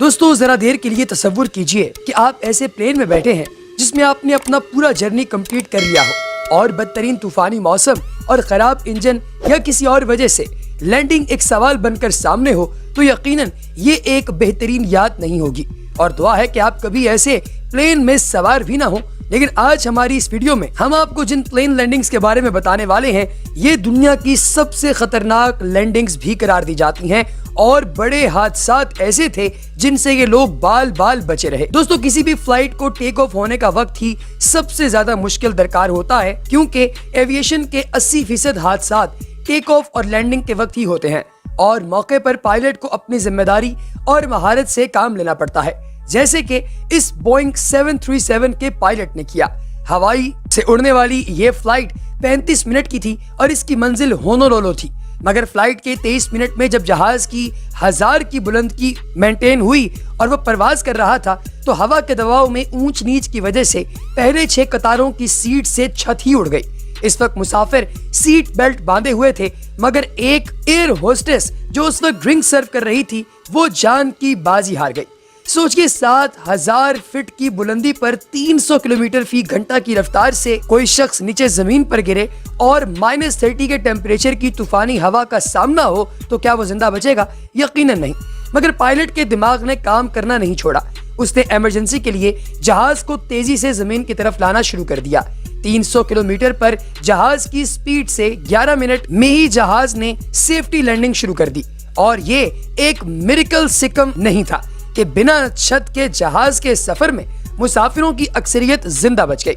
दोस्तों जरा देर के लिए तसव्वुर कीजिए कि आप ऐसे प्लेन में बैठे हैं जिसमें आपने अपना पूरा जर्नी कंप्लीट कर लिया हो और बदतरीन तूफानी मौसम और खराब इंजन या किसी और वजह से लैंडिंग एक सवाल बनकर सामने हो तो यकीनन ये एक बेहतरीन याद नहीं होगी। और दुआ है कि आप कभी ऐसे प्लेन में सवार भी ना हो। लेकिन आज हमारी इस वीडियो में हम आपको जिन प्लेन लैंडिंग्स के बारे में बताने वाले हैं ये दुनिया की सबसे खतरनाक लैंडिंग्स भी करार दी जाती हैं और बड़े हादसात ऐसे थे जिनसे ये लोग बाल बाल बचे रहे। दोस्तों किसी भी फ्लाइट को टेक ऑफ होने का वक्त ही सबसे ज्यादा मुश्किल दरकार होता है क्योंकि एविएशन के 80% हादसात टेक ऑफ और लैंडिंग के वक्त ही होते हैं और मौके पर पायलट को अपनी जिम्मेदारी और महारत से काम लेना पड़ता है, जैसे कि इस बोइंग 737 के पायलट ने किया। हवाई से उड़ने वाली ये फ्लाइट 35 मिनट की थी और इसकी मंजिल होनोलुलु थी, मगर फ्लाइट के 23 मिनट में जब जहाज की 1000 की बुलंदी मेंटेन हुई और वो परवाज कर रहा था तो हवा के दबाव में ऊंच नीच की वजह से पहले 6 कतारों की सीट से छत ही उड़ गई। इस वक्त मुसाफिर सीट बेल्ट बांधे हुए थे, मगर एक एयर होस्टेस जो उस वक्त ड्रिंक सर्व कर रही थी वो जान की बाजी हार गई। सोचिए 7000 फीट की बुलंदी पर 300 किलोमीटर फी घंटा की रफ्तार से कोई शख्स नीचे जमीन पर गिरे और -30 के टेम्परेचर की तूफानी हवा का सामना हो तो क्या वो जिंदा बचेगा? यकीनन नहीं। मगर पायलट के दिमाग ने काम करना नहीं छोड़ा। उसने इमरजेंसी के लिए जहाज को तेजी से जमीन की तरफ लाना शुरू कर दिया। 300 किलोमीटर पर जहाज की स्पीड से 11 मिनट में ही जहाज ने सेफ्टी लैंडिंग शुरू कर दी और ये एक मिरेकल से कम नहीं था कि बिना छत के जहाज के सफर में मुसाफिरों की अक्सरियत जिंदा बच गई।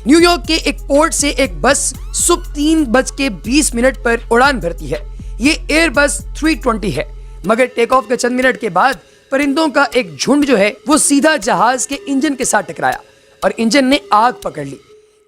न्यूयॉर्क के एक पोर्ट से एक बस सुबह 3:20 पर उड़ान भरती है। ये एयरबस 320 है, मगर टेक ऑफ के चंद मिनट के बाद परिंदों का एक झुंड जो है वो सीधा जहाज के इंजन के साथ टकराया और इंजन ने आग पकड़ ली।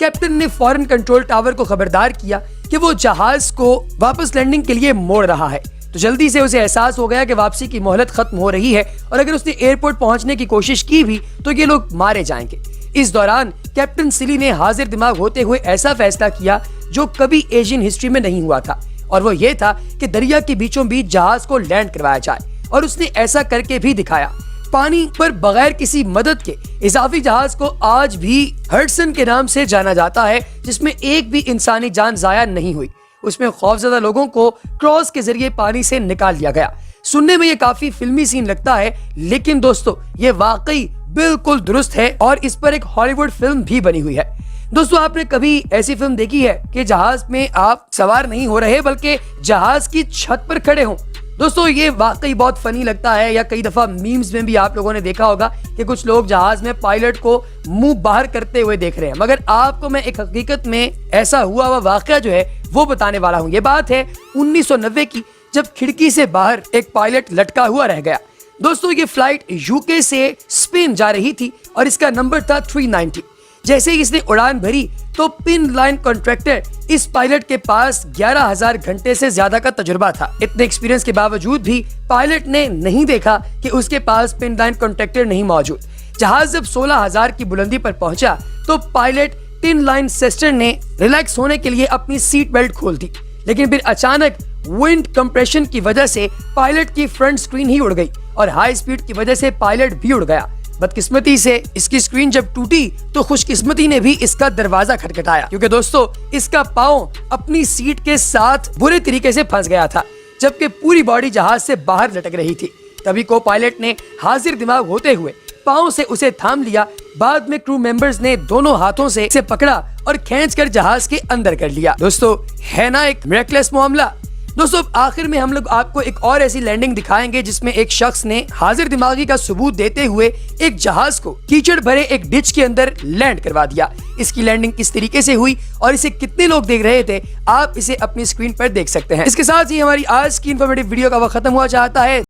कैप्टन ने फौरन कंट्रोल टावर को खबरदार किया कि वो जहाज को वापस लैंडिंग के लिए मोड़ रहा है। तो जल्दी से उसे एहसास हो गया कि वापसी की मोहलत खत्म हो रही है और अगर उसने एयरपोर्ट पहुंचने की कोशिश की भी तो ये लोग मारे जाएंगे। इस दौरान कैप्टन सिली ने हाजिर दिमाग होते हुए ऐसा फैसला किया जो कभी एशियन हिस्ट्री में नहीं हुआ था, और वो ये था कि दरिया के बीचों बीच जहाज को लैंड करवाया जाए, और उसने ऐसा करके भी दिखाया। पानी पर बगैर किसी मदद के इजाफी जहाज को आज भी हडसन के नाम से जाना जाता है, जिसमें एक भी इंसानी जान जाया नहीं हुई। उसमें खौफजदा लोगों को क्रॉस के जरिए पानी से निकाल लिया गया। सुनने में ये काफी फिल्मी सीन लगता है, लेकिन दोस्तों ये वाकई बिल्कुल दुरुस्त है और इस पर एक हॉलीवुड फिल्म भी बनी हुई है। दोस्तों आपने कभी ऐसी फिल्म देखी है कि जहाज में आप सवार नहीं हो रहे बल्कि जहाज की छत पर खड़े हों? दोस्तों ये वाकई बहुत फनी लगता है, या कई दफा मीम्स में भी आप लोगों ने देखा होगा कि कुछ लोग जहाज में पायलट को मुंह बाहर करते हुए देख रहे हैं। मगर आपको मैं एक हकीकत में ऐसा हुआ हुआ वाकया जो है वो बताने वाला हूँ। ये बात है 1990 की, जब खिड़की से बाहर एक पायलट लटका हुआ रह गया। दोस्तों ये फ्लाइट यूके से स्पेन जा रही थी और इसका नंबर था 390। जैसे ही इसने उड़ान भरी तो पिन लाइन कॉन्ट्रैक्टर इस पायलट के पास 11,000 घंटे से ज्यादा का तजुर्बा था। इतने एक्सपीरियंस के बावजूद भी पायलट ने नहीं देखा कि उसके पास पिन लाइन कॉन्ट्रैक्टर नहीं मौजूद। जहाज जब 16,000 की बुलंदी पर पहुंचा तो पायलट टिन लाइन सेस्टर ने रिलैक्स होने के लिए अपनी सीट बेल्ट खोल दी, लेकिन फिर अचानक विंड कंप्रेशन की वजह से पायलट की फ्रंट स्क्रीन ही उड़ गई और हाई स्पीड की वजह से पायलट भी उड़ गया। बदकिस्मती से इसकी स्क्रीन जब टूटी तो खुशकिस्मती ने भी इसका दरवाजा खटखटाया, क्योंकि दोस्तों इसका पाँव अपनी सीट के साथ बुरे तरीके से फंस गया था, जबकि पूरी बॉडी जहाज से बाहर लटक रही थी। तभी को पायलट ने हाजिर दिमाग होते हुए पाँव से उसे थाम लिया। बाद में क्रू मेंबर्स ने दोनों हाथों से इसे पकड़ा और खींचकर जहाज के अंदर कर लिया। दोस्तों है ना एक मिरेकलस मामला। दोस्तों आखिर में हम लोग आपको एक और ऐसी लैंडिंग दिखाएंगे जिसमें एक शख्स ने हाजिर दिमागी का सबूत देते हुए एक जहाज को कीचड़ भरे एक डिच के अंदर लैंड करवा दिया। इसकी लैंडिंग किस तरीके से हुई और इसे कितने लोग देख रहे थे आप इसे अपनी स्क्रीन पर देख सकते हैं। इसके साथ ही हमारी आज की इन्फॉर्मेटिव वीडियो का वक्त खत्म हुआ चाहता है।